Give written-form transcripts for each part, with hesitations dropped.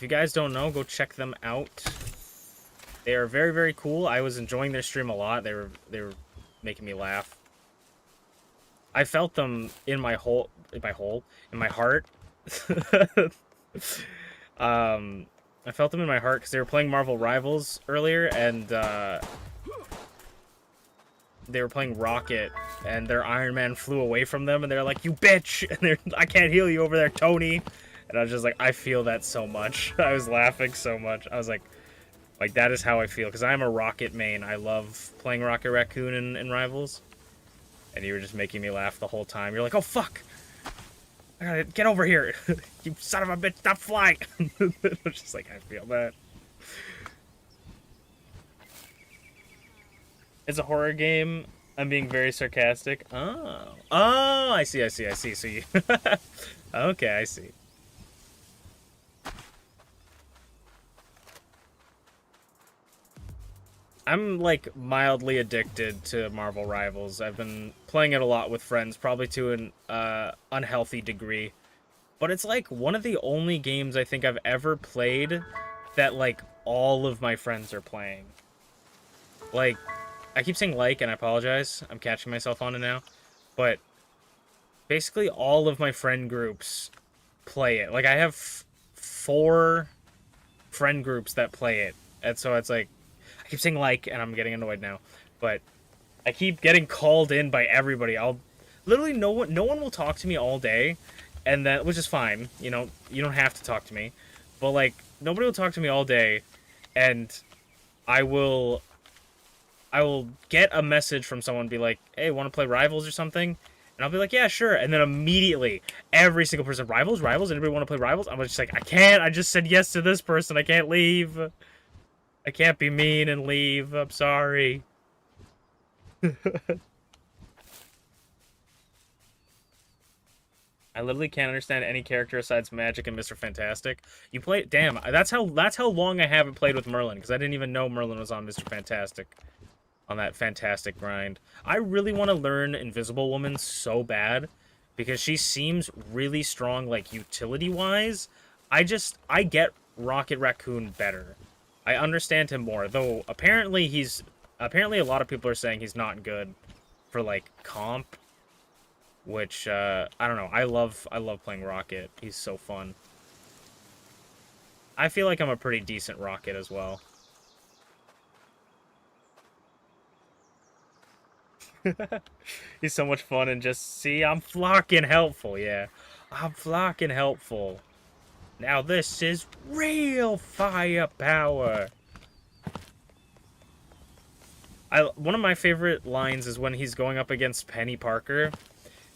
If you guys don't know, go check them out. They are very, very cool. I was enjoying their stream a lot. They were making me laugh. I felt them in my heart. I felt them in my heart because they were playing Marvel Rivals earlier, and they were playing Rocket, and their Iron Man flew away from them, and they're like, "You bitch!" And I can't heal you over there, Tony. And I was just like, I feel that so much. I was laughing so much. I was like that is how I feel, because I'm a Rocket main. I love playing Rocket Raccoon in Rivals. And you were just making me laugh the whole time. You're like, oh, fuck! I gotta get over here! You son of a bitch, stop flying! I was just like, I feel that. It's a horror game. I'm being very sarcastic. Oh. Oh, I see. So you... Okay, I see. I'm, like, mildly addicted to Marvel Rivals. I've been playing it a lot with friends, probably to an unhealthy degree. But it's, like, one of the only games I think I've ever played that, like, all of my friends are playing. Like, I keep saying like, and I apologize. I'm catching myself on it now. But basically all of my friend groups play it. Like, I have 4 friend groups that play it. And so it's like, I keep saying like, and I'm getting annoyed now, but I keep getting called in by everybody. I'll literally no one will talk to me all day, and that, which is fine. You know, you don't have to talk to me, but like nobody will talk to me all day, and I will get a message from someone, be like, hey, want to play Rivals or something? And I'll be like, yeah, sure. And then immediately, every single person, Rivals? Anybody want to play Rivals? I'm just like, I can't. I just said yes to this person. I can't leave. I can't be mean and leave. I'm sorry. I literally can't understand any character besides Magic and Mr. Fantastic. You play... Damn, that's how long I haven't played with Merlin, because I didn't even know Merlin was on Mr. Fantastic. On that Fantastic grind. I really want to learn Invisible Woman so bad, because she seems really strong, like, utility-wise. I get Rocket Raccoon better. I understand him more, though apparently a lot of people are saying he's not good for, like, comp, which, I don't know. I love playing Rocket. He's so fun. I feel like I'm a pretty decent Rocket as well. He's so much fun, and just, see, I'm flocking helpful, yeah. I'm flocking helpful. Now this is real firepower. One of my favorite lines is when he's going up against Penny Parker, and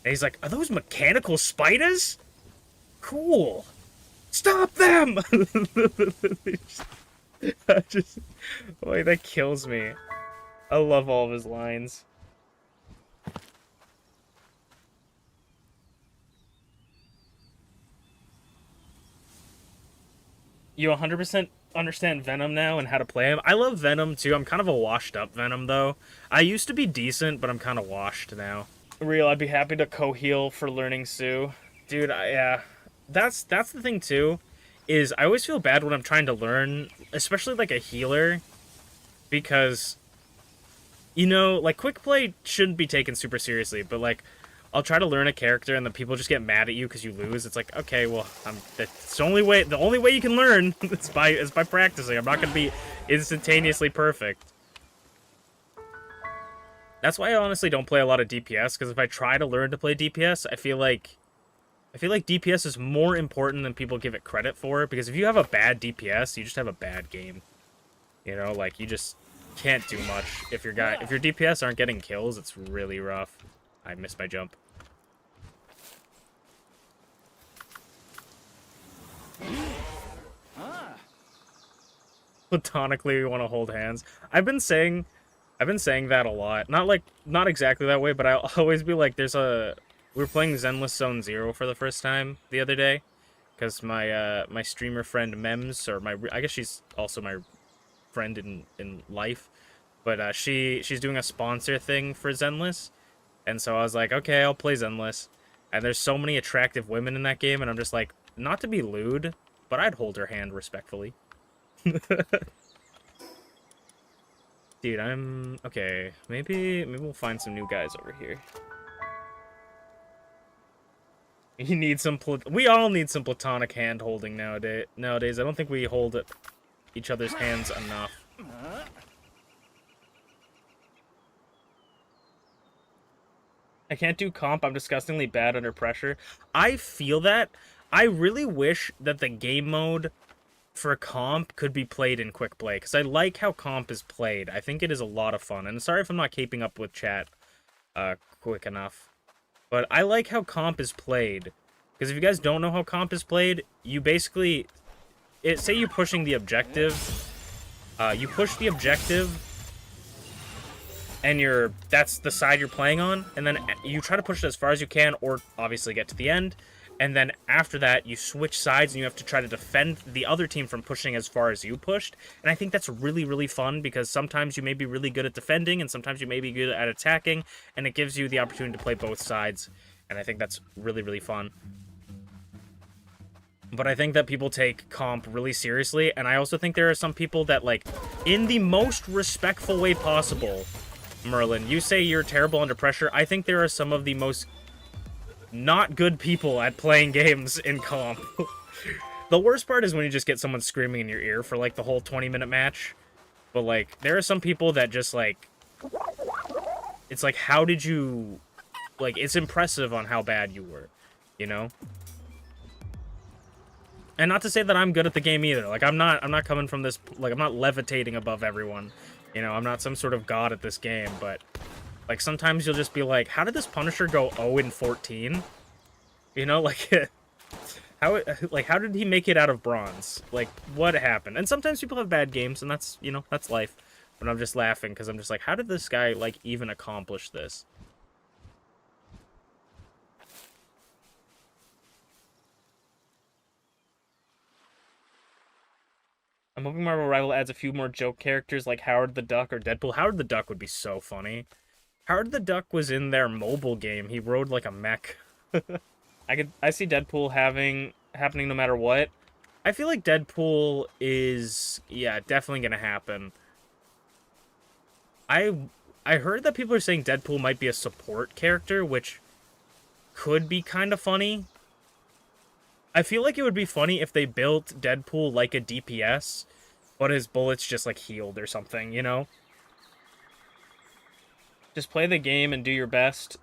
he's like, "Are those mechanical spiders? Cool. Stop them!" Like, that kills me. I love all of his lines. You 100% understand Venom now and how to play him. I love Venom too. I'm kind of a washed up Venom though. I used to be decent, but I'm kind of washed now. Real, I'd be happy to co-heal for learning Sue. Dude, yeah. That's the thing too, is I always feel bad when I'm trying to learn, especially like a healer, because, you know, like, quick play shouldn't be taken super seriously, but like, I'll try to learn a character and then people just get mad at you because you lose. It's like, okay, well, that's the only way you can learn is by practicing. I'm not going to be instantaneously perfect. That's why I honestly don't play a lot of DPS, because if I try to learn to play DPS, I feel like DPS is more important than people give it credit for, because if you have a bad DPS, you just have a bad game. You know, like, you just can't do much. If your DPS aren't getting kills, it's really rough. I missed my jump. Platonically, we want to hold hands. I've been saying that a lot. Not exactly that way, but I'll always be like, we were playing Zenless Zone Zero for the first time the other day, because my streamer friend Mems, or I guess she's also my friend in life, but she's doing a sponsor thing for Zenless, and so I was like, okay, I'll play Zenless. And there's so many attractive women in that game, and I'm just like, not to be lewd, but I'd hold her hand respectfully. Dude, I'm... Okay, maybe we'll find some new guys over here. You need some... We all need some platonic hand-holding nowadays. I don't think we hold each other's hands enough. I can't do comp. I'm disgustingly bad under pressure. I feel that. I really wish that the game mode for comp could be played in quick play, because I like how comp is played. I think it is a lot of fun. And sorry if I'm not keeping up with chat quick enough. But I like how comp is played. Because if you guys don't know how comp is played, you basically... say you're pushing the objective. You push the objective, and that's the side you're playing on, and then you try to push it as far as you can, or obviously get to the end. And then after that, you switch sides, and you have to try to defend the other team from pushing as far as you pushed. And I think that's really, really fun, because sometimes you may be really good at defending, and sometimes you may be good at attacking, and it gives you the opportunity to play both sides. And I think that's really, really fun. But I think that people take comp really seriously, and I also think there are some people that, like, in the most respectful way possible, Merlin, you say you're terrible under pressure. I think there are some of the most not good people at playing games in comp. The worst part is when you just get someone screaming in your ear for, like, the whole 20-minute match. But, like, there are some people that just, like... It's like, how did you... Like, it's impressive on how bad you were, you know? And not to say that I'm good at the game either. Like, I'm not coming from this... Like, I'm not levitating above everyone. You know, I'm not some sort of god at this game, but... Like, sometimes you'll just be like, how did this Punisher go 0-14? You know, like, how did he make it out of bronze? Like, what happened? And sometimes people have bad games, and that's, you know, that's life. But I'm just laughing, because I'm just like, how did this guy, like, even accomplish this? I'm hoping Marvel Rival adds a few more joke characters like Howard the Duck or Deadpool. Howard the Duck would be so funny. Howard the Duck was in their mobile game. He rode like a mech. I see Deadpool happening no matter what. I feel like Deadpool is, yeah, definitely gonna happen. I heard that people are saying Deadpool might be a support character, which could be kind of funny. I feel like it would be funny if they built Deadpool like a DPS, but his bullets just like healed or something, you know? Just play the game and do your best.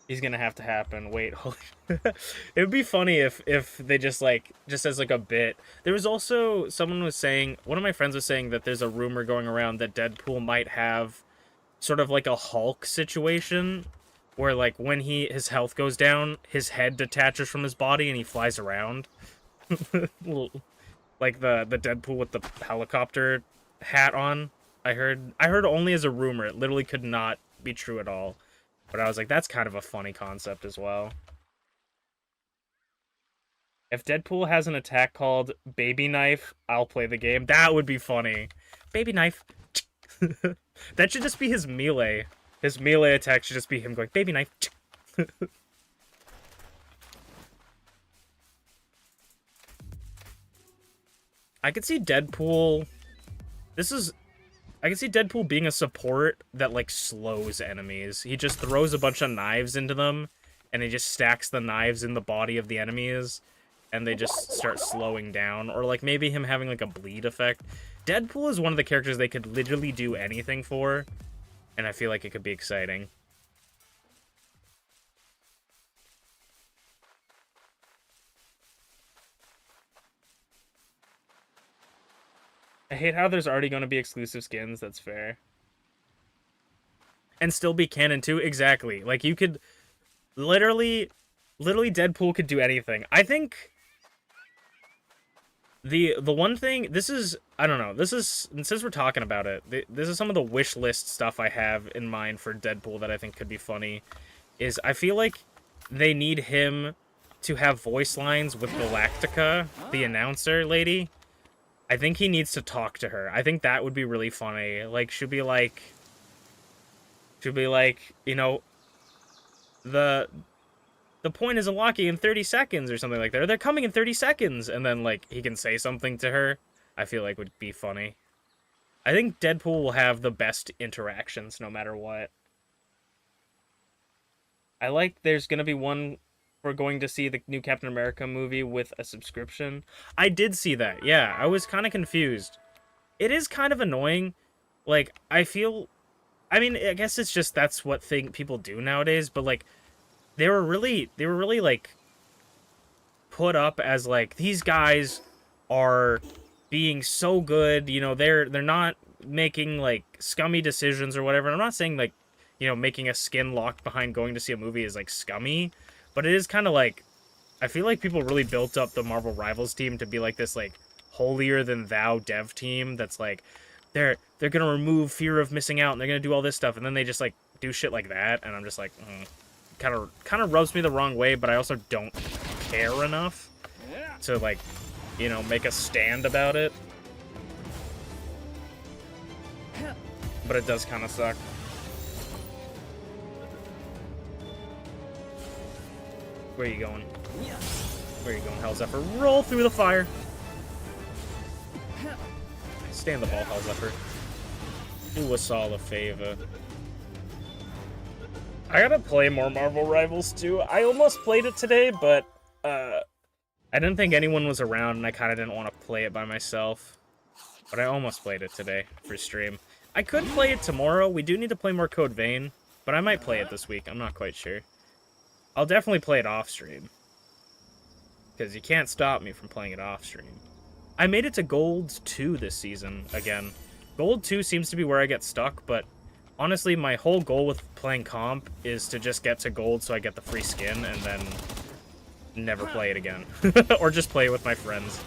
He's gonna have to happen. Wait, holy... It would be funny if they just as like a bit. There was also, someone was saying, one of my friends was saying that there's a rumor going around that Deadpool might have sort of like a Hulk situation, where like when his health goes down, his head detaches from his body and he flies around. Like the Deadpool with the helicopter hat on. I heard only as a rumor. It literally could not be true at all. But I was like, that's kind of a funny concept as well. If Deadpool has an attack called Baby Knife, I'll play the game. That would be funny. Baby Knife. That should just be his melee. His melee attack should just be him going, Baby Knife. I could see Deadpool... I can see Deadpool being a support that, like, slows enemies. He just throws a bunch of knives into them, and he just stacks the knives in the body of the enemies, and they just start slowing down. Or, like, maybe him having, like, a bleed effect. Deadpool is one of the characters they could literally do anything for, and I feel like it could be exciting. I hate how there's already going to be exclusive skins. That's fair. And still be canon too. Exactly. Like, you could literally Deadpool could do anything. I think the one thing, this is, I don't know, this is, since we're talking about it, this is some of the wish list stuff I have in mind for Deadpool that I think could be funny, is I feel like they need him to have voice lines with Galactica, the announcer lady. I think he needs to talk to her. I think that would be really funny. Like, should be like, you know, the point is unlocking in 30 seconds or something like that. Or they're coming in 30 seconds. And then, like, he can say something to her. I feel like would be funny. I think Deadpool will have the best interactions no matter what. I like there's going to be one, we're going to see the new Captain America movie with a subscription. I did see that. Yeah, I was kind of confused. It is kind of annoying. Like, I feel, I mean, I guess it's just that's what people do nowadays, but like they were really like put up as like these guys are being so good, you know, they're not making like scummy decisions or whatever. I'm not saying like, you know, making a skin locked behind going to see a movie is like scummy, but it is kind of like I feel like people really built up the Marvel Rivals team to be like this like holier than thou dev team that's like they're gonna remove fear of missing out and they're gonna do all this stuff, and then they just like do shit like that, and I'm just like kind of rubs me the wrong way, but I also don't care enough to like, you know, make a stand about it. But it does kind of suck. Where are you going? Where are you going, Hellzephyr? Roll through the fire. Stay in the ball, Hellzephyr. Do us all a favor. I gotta play more Marvel Rivals too. I almost played it today, but I didn't think anyone was around, and I kind of didn't want to play it by myself. But I almost played it today for stream. I could play it tomorrow. We do need to play more Code Vein, but I might play it this week. I'm not quite sure. I'll definitely play it off stream, because you can't stop me from playing it off stream. I made it to Gold 2 this season again. Gold 2 seems to be where I get stuck, but honestly, my whole goal with playing comp is to just get to Gold so I get the free skin and then never play it again. Or just play it with my friends.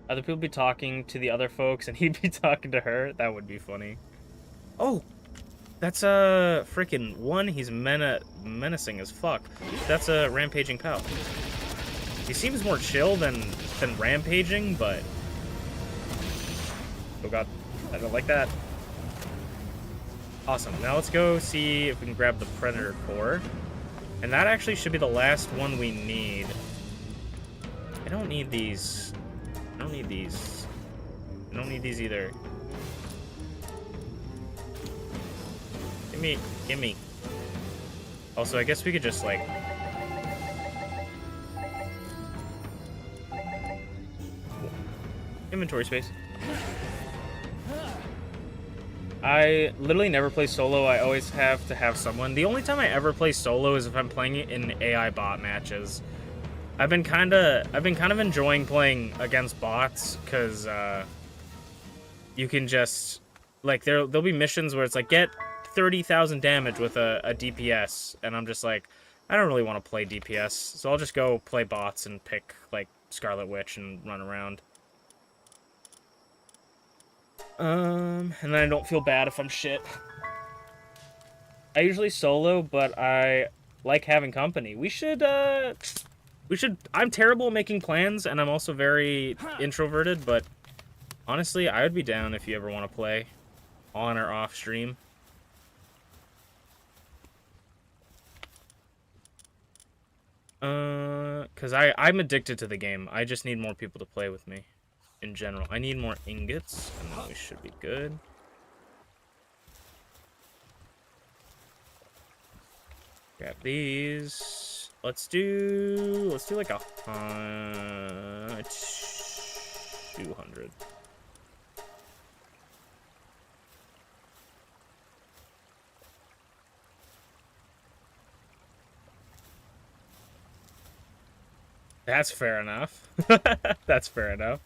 Other people be talking to the other folks and he'd be talking to her. That would be funny. Oh, that's a freaking one. He's menacing as fuck. That's a rampaging pal. He seems more chill than rampaging, but oh god, I don't like that. Awesome. Now let's go see if we can grab the Predator Core, and that actually should be the last one we need. I don't need these. I don't need these. I don't need these either. Gimme. Also, I guess we could just, like... Inventory space. I literally never play solo. I always have to have someone. The only time I ever play solo is if I'm playing it in AI bot matches. I've been kind of enjoying playing against bots, because you can just... Like, there'll be missions where it's like, get 30,000 damage with a DPS, and I'm just like, I don't really want to play DPS, so I'll just go play bots and pick like Scarlet Witch and run around. And then I don't feel bad if I'm shit. I usually solo, but I like having company. We should, I'm terrible at making plans, and I'm also very introverted, but honestly, I would be down if you ever want to play on or off stream. Because I'm addicted to the game. I just need more people to play with me in general. I need more ingots, and then we should be good. Grab these. Let's do like a 200. That's fair enough. That's fair enough.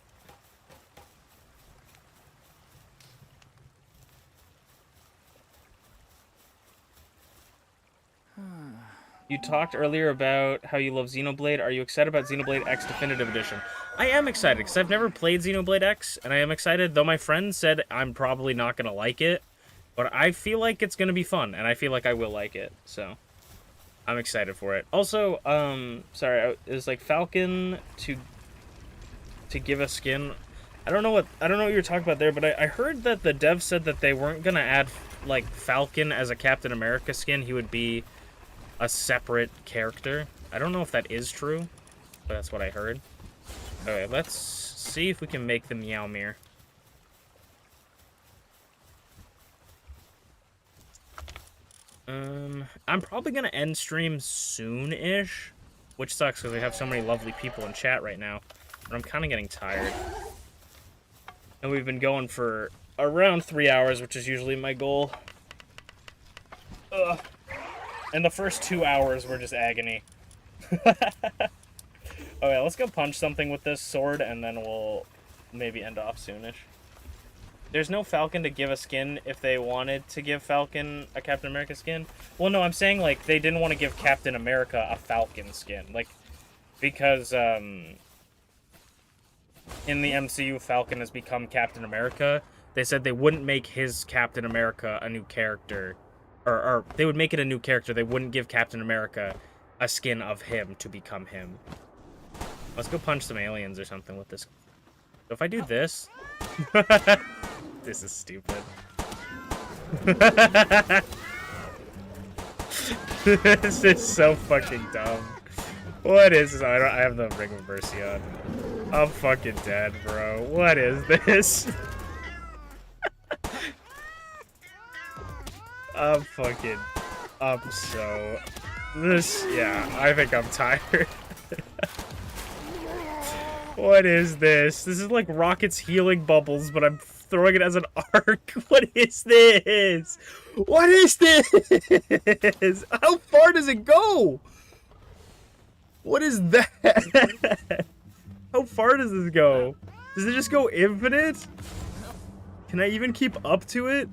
You talked earlier about how you love Xenoblade. Are you excited about Xenoblade X Definitive Edition? I am excited, because I've never played Xenoblade X, and I am excited, though my friend said I'm probably not going to like it, but I feel like it's going to be fun, and I feel like I will like it, so... I'm excited for it. Also, sorry, it was like Falcon to to give a skin. I don't know what you're talking about there, but I heard that the dev said that they weren't gonna add like Falcon as a Captain America skin. He would be a separate character. I don't know if that is true, but that's what I heard. Okay, let's see if we can make the Meowmere. I'm probably gonna end stream soon-ish, which sucks because we have so many lovely people in chat right now, but I'm kind of getting tired. And we've been going for around 3 hours, which is usually my goal. Ugh. And the first 2 hours were just agony. Okay, let's go punch something with this sword, and then we'll maybe end off soonish. There's no Falcon to give a skin if they wanted to give Falcon a Captain America skin. Well, no, I'm saying, like, they didn't want to give Captain America a Falcon skin. Like, because, in the MCU, Falcon has become Captain America. They said they wouldn't make his Captain America a new character. Or they would make it a new character. They wouldn't give Captain America a skin of him to become him. Let's go punch some aliens or something with this. So if I do this... This is stupid. This is so fucking dumb. What is this? I have the Ring of Mercy on. I'm fucking dead, bro. What is this? I'm so... Yeah, I think I'm tired. What is this? This is like Rocket's healing bubbles, but I'm throwing it as an arc. What is this? What is this? How far does it go? What is that? How far does this go? Does it just go infinite? Can I even keep up to it?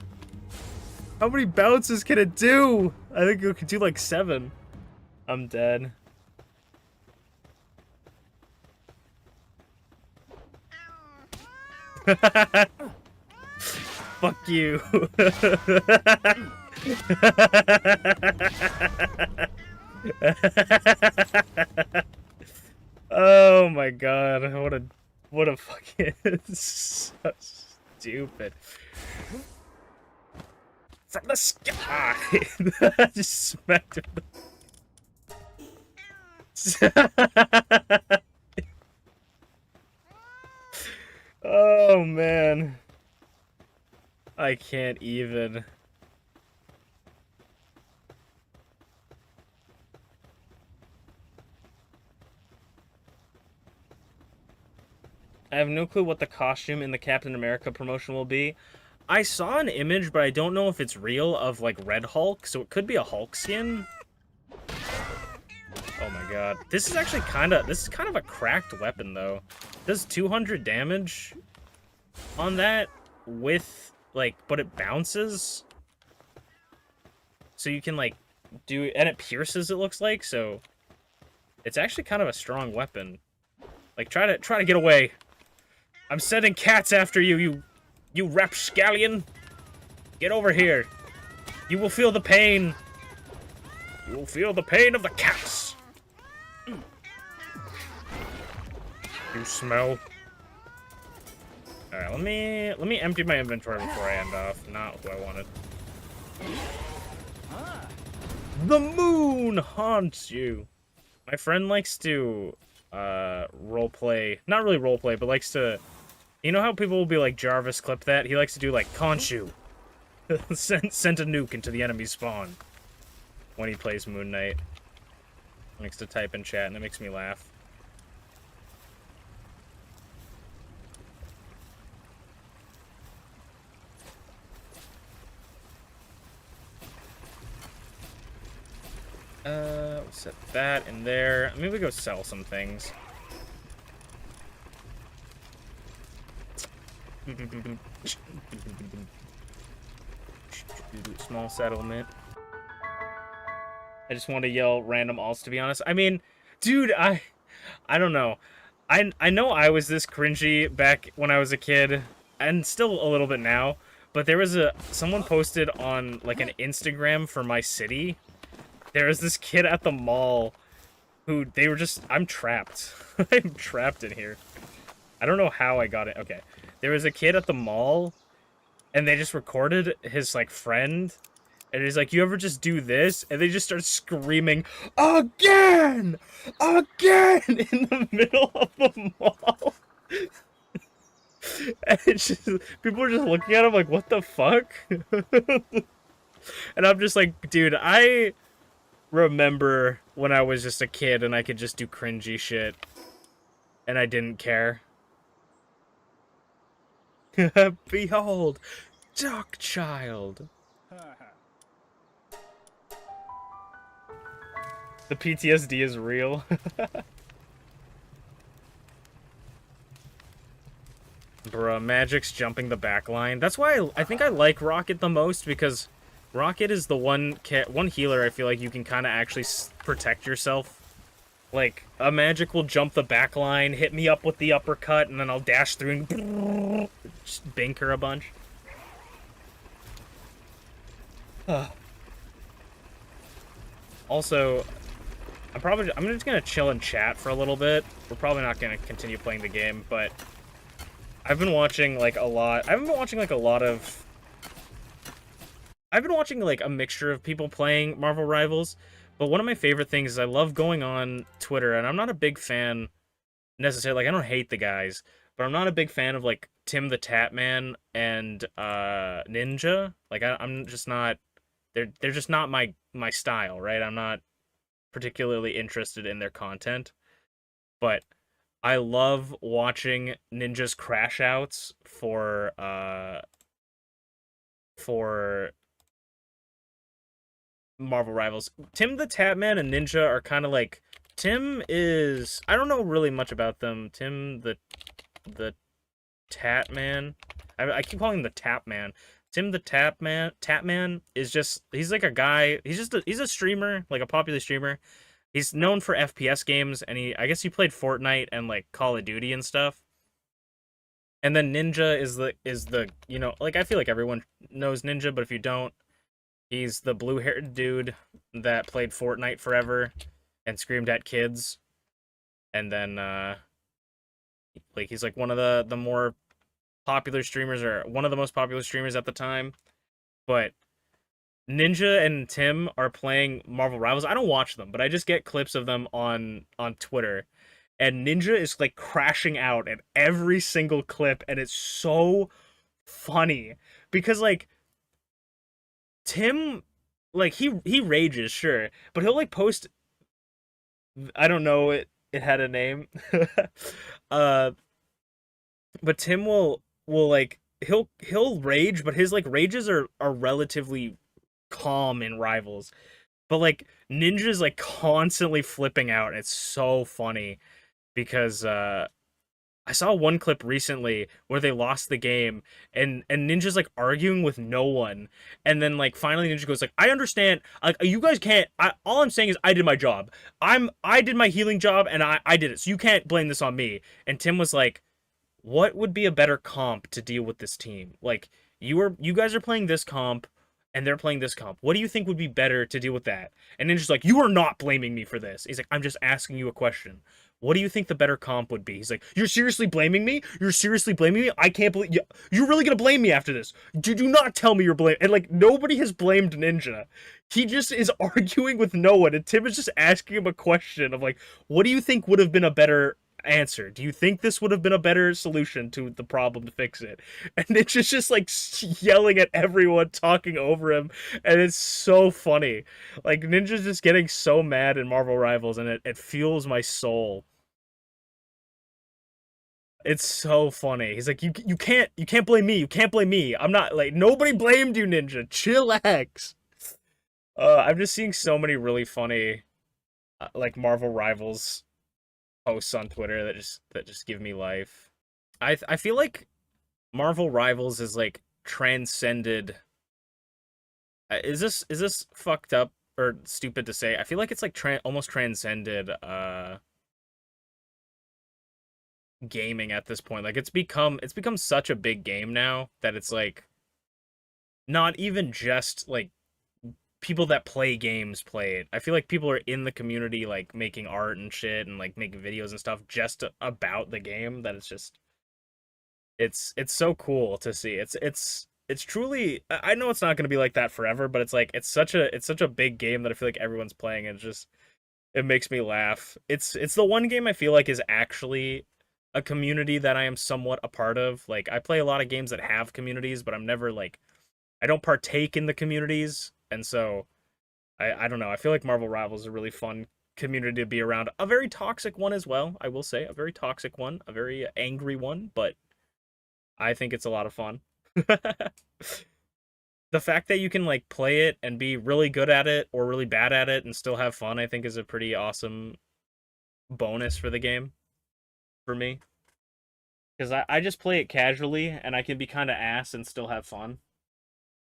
How many bounces can it do? I think it could do like 7. I'm dead. Fuck you. Oh my god, what a fucking so stupid. From the sky. Just smacked him. Oh man, I can't even. I have no clue what the costume in the Captain America promotion will be. I saw an image, but I don't know if it's real, of like Red Hulk, so it could be a Hulk skin. Oh my god. This is actually kind of a cracked weapon though. It does 200 damage on that with like, but it bounces. So you can like do, and it pierces, it looks like, so it's actually kind of a strong weapon. Like try to get away. I'm sending cats after you, you rapscallion. Get over here. You will feel the pain. You will feel the pain of the cats. You smell. Alright, let me empty my inventory before I end off. Not who I wanted. The moon haunts you. My friend likes to roleplay, not really roleplay, but likes to, you know how people will be like, Jarvis, clip that? He likes to do like Khonshu. Sent a nuke into the enemy spawn when he plays Moon Knight. He likes to type in chat and it makes me laugh. We'll set that in there. Maybe we go sell some things. Small settlement. I just want to yell random alts, to be honest. I mean, dude, I don't know. I know I was this cringy back when I was a kid, and still a little bit now, but there was someone posted on like an Instagram for my city. There was this kid at the mall who they were just, I'm trapped. I'm trapped in here. I don't know how I got it. Okay. There was a kid at the mall, and they just recorded his, like, friend, and he's like, you ever just do this? And they just start screaming, again! Again! In the middle of the mall. And it's just, people are just looking at him like, what the fuck? And I'm just like, dude, I remember when I was just a kid and I could just do cringy shit, and I didn't care. Behold, Duck Child. The PTSD is real. Bruh, Magic's jumping the back line. That's why I think I like Rocket the most, because Rocket is the one healer I feel like you can kind of actually protect yourself. Like, a Magic will jump the back line, hit me up with the uppercut, and then I'll dash through and just bink her a bunch. Also, I'm just gonna chill and chat for a little bit. We're probably not gonna continue playing the game, but I've been watching like a lot. I've been watching like a lot of. I've been watching like a mixture of people playing Marvel Rivals, but one of my favorite things is I love going on Twitter, and I'm not a big fan necessarily. Like, I don't hate the guys, but I'm not a big fan of like Tim the Tatman and Ninja. Like, I'm just not. They're just not my style, right? I'm not particularly interested in their content, but I love watching Ninja's crash outs for Marvel Rivals. Tim the Tatman and Ninja are kind of like, Tim is, I don't know really much about them. Tim the Tatman. I keep calling him the Tapman. Tim the Tatman is just, he's like a guy, he's a streamer, like a popular streamer. He's known for FPS games, and I guess he played Fortnite and like Call of Duty and stuff. And then Ninja is the like, I feel like everyone knows Ninja, but if you don't, he's the blue-haired dude that played Fortnite forever and screamed at kids. And then like, he's like one of the more popular streamers, or one of the most popular streamers at the time. But Ninja and Tim are playing Marvel Rivals. I don't watch them, but I just get clips of them on Twitter. And Ninja is like crashing out at every single clip, and it's so funny because like Tim, like, he rages, sure, but he'll like post, I don't know, it had a name. uh but Tim will like, he'll rage, but his like rages are relatively calm in Rivals. But like Ninja's like constantly flipping out, and it's so funny because I saw one clip recently where they lost the game, and Ninja's like arguing with no one, and then like finally Ninja goes like, I understand, like, you guys can't, all I'm saying is I did my job. I did my healing job, and I did it, so you can't blame this on me. And Tim was like, what would be a better comp to deal with this team? Like, you guys are playing this comp, and they're playing this comp. What do you think would be better to deal with that? And Ninja's like, you are not blaming me for this. He's like, I'm just asking you a question. What do you think the better comp would be? He's like, you're seriously blaming me? You're seriously blaming me? I can't believe you're really gonna blame me after this. Do not tell me you're blaming. And like, nobody has blamed Ninja. He just is arguing with no one, and Tim is just asking him a question of like, what do you think would have been a better answer? Do you think this would have been a better solution to the problem to fix it? And it's just like yelling at everyone, talking over him, and it's so funny. Like, Ninja's just getting so mad in Marvel Rivals, and it fuels my soul. It's so funny. He's like, you can't blame me. You can't blame me. I'm not, like, nobody blamed you, Ninja. Chillax. I'm just seeing so many really funny like Marvel Rivals posts on Twitter that just give me life. I feel like Marvel Rivals is like transcended. Is this fucked up or stupid to say? I feel like it's like almost transcended gaming at this point. Like, it's become such a big game now that it's like not even just like people that play games play it. I feel like people are in the community like making art and shit and like making videos and stuff just about the game, that it's just It's so cool to see. It's truly, I know it's not going to be like that forever, but it's like it's such a big game that I feel like everyone's playing, and it makes me laugh. It's the one game I feel like is actually a community that I am somewhat a part of. Like I play a lot of games that have communities, but I'm never like I don't partake in the communities, and so I don't know. I feel like Marvel Rivals is a really fun community to be around. A very toxic one as well, I will say. A very toxic one, a very angry one, but I think it's a lot of fun. The fact that you can like play it and be really good at it or really bad at it and still have fun, I think is a pretty awesome bonus for the game for me. Because I just play it casually and I can be kind of ass and still have fun.